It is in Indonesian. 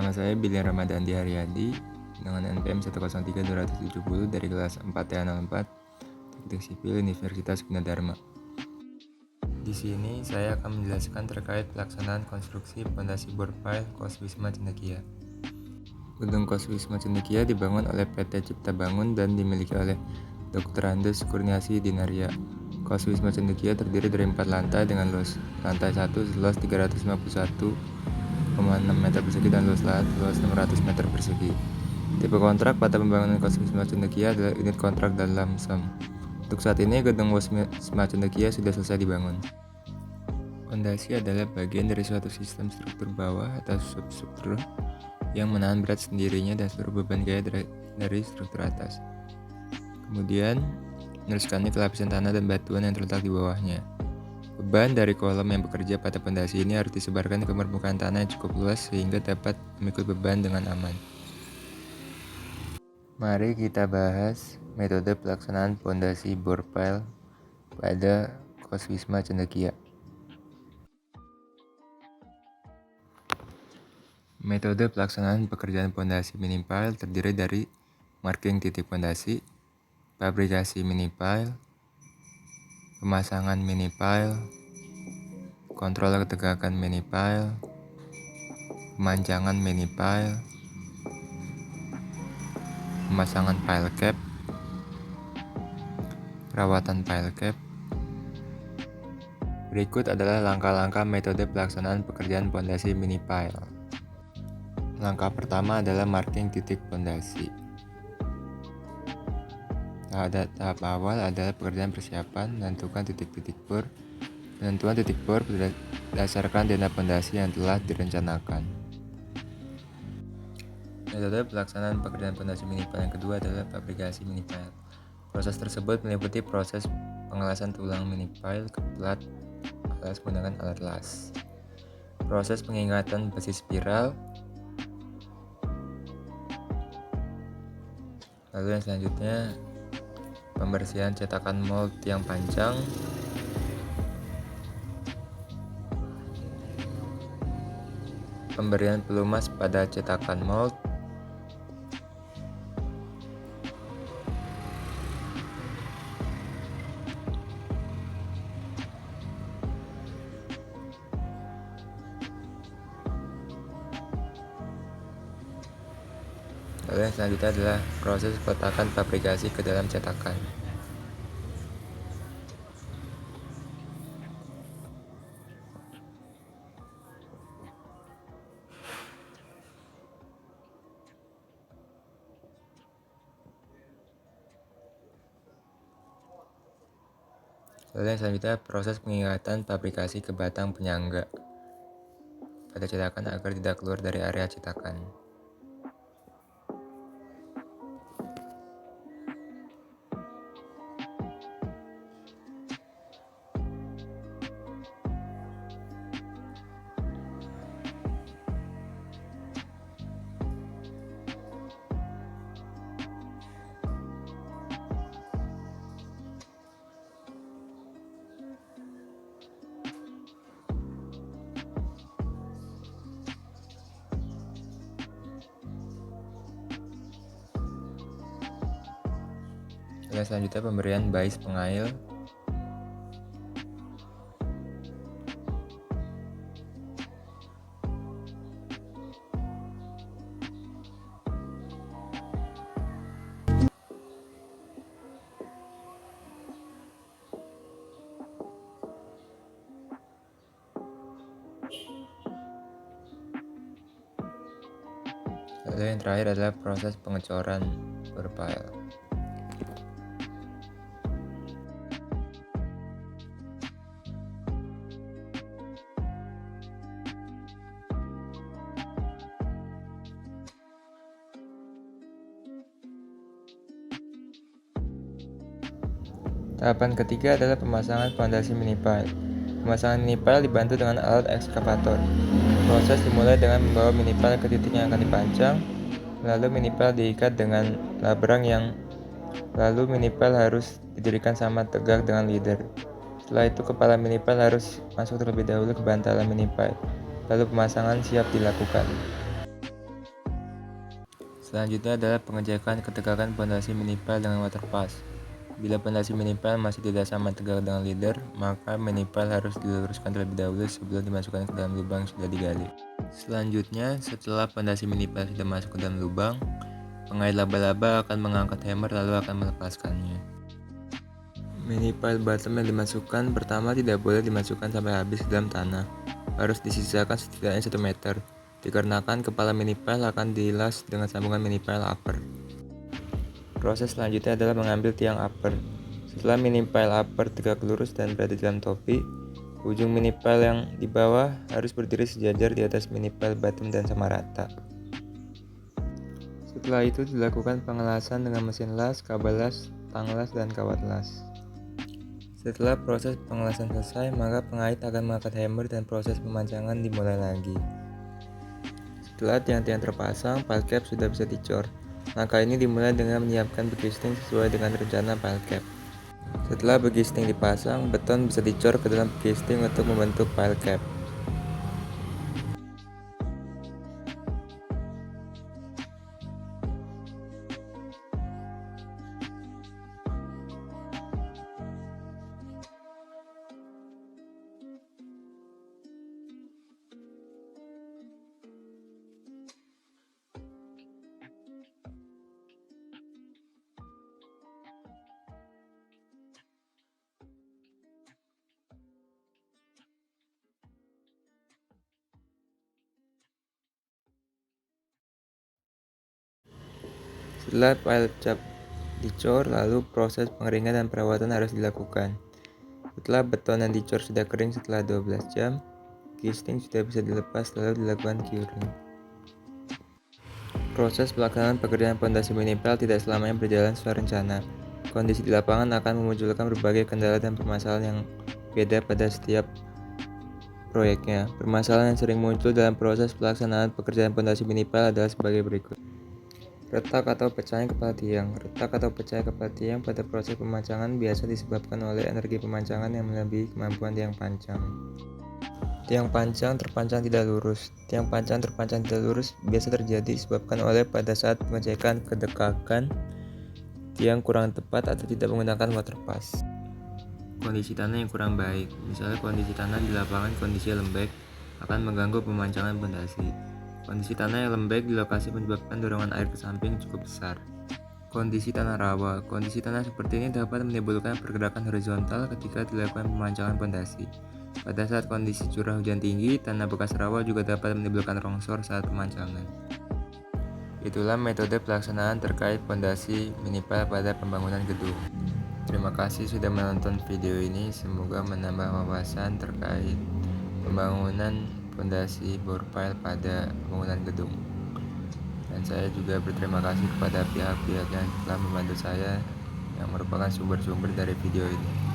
Nama saya Billy Ramadhandi Haryadi dengan NPM 103270 dari kelas 4TA04 Teknik Sipil Universitas Gunadarma. Di sini saya akan menjelaskan terkait pelaksanaan konstruksi pondasi bor pile Kos Wisma Cendekia. Gedung Kos Wisma Cendekia dibangun oleh PT Cipta Bangun dan dimiliki oleh Dr. Andes Kurniasi Dinaria. Kos Wisma Cendekia terdiri dari 4 lantai dengan luas lantai 1 seluas 351,6 meter persegi dan luas lahan luas 600 meter persegi. Tipe kontrak pada pembangunan Kos Wisma Cendekia adalah unit kontrak dan lump sum. Untuk saat ini, gedung Wisma Cendekia sudah selesai dibangun. Fondasi adalah bagian dari suatu sistem struktur bawah atau substruktur yang menahan berat sendirinya dan seluruh beban gaya dari struktur atas. Kemudian, meneruskannya ke lapisan tanah dan batuan yang terletak di bawahnya. Beban dari kolom yang bekerja pada fondasi ini harus disebarkan ke permukaan tanah yang cukup luas sehingga dapat memikul beban dengan aman. Mari kita bahas metode pelaksanaan fondasi bor pile pada Kos Wisma Cendekia. Metode pelaksanaan pekerjaan fondasi mini pile terdiri dari marking titik fondasi, fabrikasi mini pile, pemasangan mini pile, kontrol ketegangan mini pile, pemanjangan mini pile, pemasangan pile cap, perawatan pile cap. Berikut adalah langkah-langkah metode pelaksanaan pekerjaan fondasi mini pile. Langkah pertama adalah marking titik fondasi. Tahap awal adalah pekerjaan persiapan, menentukan titik-titik bor. Penentuan titik bor berdasarkan dana fondasi yang telah direncanakan. Metode pelaksanaan pekerjaan fondasi mini pile yang kedua adalah fabrikasi mini pile. Proses tersebut meliputi proses pengelasan tulang mini pile ke plat alas menggunakan alat las, proses pengingatan besi spiral, lalu yang selanjutnya pembersihan cetakan mold yang panjang, pemberian pelumas pada cetakan mold, lalu yang selanjutnya adalah proses peletakan fabrikasi ke dalam cetakan. Lalu yang selanjutnya proses pengingatan fabrikasi ke batang penyangga pada cetakan agar tidak keluar dari area cetakan. Yang selanjutnya pemberian bais pengail, lalu yang terakhir adalah proses pengecoran bor pile. Tahapan ketiga adalah pemasangan fondasi mini pile. Pemasangan mini pile dibantu dengan alat ekskavator. Proses dimulai dengan membawa mini pile ke titik yang akan dipancang, lalu mini pile diikat dengan labrang lalu mini pile harus didirikan sama tegak dengan leader. Setelah itu kepala mini pile harus masuk terlebih dahulu ke bantalan mini pile, lalu pemasangan siap dilakukan. Selanjutnya adalah pengecekan ketegangan pondasi minipile dengan waterpass. Bila pondasi minipile masih tidak sama tegak dengan leader, maka minipile harus diluruskan terlebih dahulu sebelum dimasukkan ke dalam lubang yang sudah digali. Selanjutnya, setelah pondasi minipile sudah masuk ke dalam lubang, pengait laba-laba akan mengangkat hammer lalu akan melepaskannya. Minipile bottom yang dimasukkan pertama tidak boleh dimasukkan sampai habis ke dalam tanah. Harus disisakan setidaknya 1 meter, dikarenakan kepala minipile akan dilas dengan sambungan minipile upper. Proses selanjutnya adalah mengambil tiang upper. Setelah minipile upper tegak lurus dan berada dalam topi, ujung minipile yang di bawah harus berdiri sejajar di atas minipile bottom dan sama rata. Setelah itu dilakukan pengelasan dengan mesin las, kabel las, tang las, dan kawat las. Setelah proses pengelasan selesai, maka pengait akan mengangkat hammer dan proses pemancangan dimulai lagi. Setelah tiang-tiang terpasang, pile cap sudah bisa dicor. Langkah ini dimulai dengan menyiapkan begisting sesuai dengan rencana pile cap. Setelah begisting dipasang, beton bisa dicor ke dalam begisting untuk membentuk pile cap. Setelah pile cap dicor, lalu proses pengeringan dan perawatan harus dilakukan. Setelah beton yang dicor sudah kering setelah 12 jam, gisting sudah bisa dilepas lalu dilakukan curing. Proses pelaksanaan pekerjaan pondasi minipile tidak selamanya berjalan sesuai rencana. Kondisi di lapangan akan memunculkan berbagai kendala dan permasalahan yang beda pada setiap proyeknya. Permasalahan yang sering muncul dalam proses pelaksanaan pekerjaan pondasi minipile adalah sebagai berikut. Retak atau pecahnya kepala tiang. Retak atau pecahnya kepala tiang pada proses pemancangan biasa disebabkan oleh energi pemancangan yang melebihi kemampuan tiang pancang. Tiang pancang terpancang tidak lurus. Tiang pancang terpancang tidak lurus biasa terjadi disebabkan oleh pada saat pengecekan kedekakan tiang kurang tepat atau tidak menggunakan waterpass. Kondisi tanah yang kurang baik, misalnya kondisi tanah di lapangan kondisi lembek, akan mengganggu pemancangan pondasi. Kondisi tanah yang lembek di lokasi menyebabkan dorongan air ke samping cukup besar. Kondisi tanah rawa. Kondisi tanah seperti ini dapat menimbulkan pergerakan horizontal ketika dilakukan pemancangan pondasi. Pada saat kondisi curah hujan tinggi, tanah bekas rawa juga dapat menimbulkan longsor saat pemancangan. Itulah metode pelaksanaan terkait pondasi minipile pada pembangunan gedung. Terima kasih sudah menonton video ini, semoga menambah wawasan terkait pembangunan pondasi bor pile pada pembangunan gedung. Dan saya juga berterima kasih kepada pihak-pihak yang telah membantu saya yang merupakan sumber-sumber dari video ini.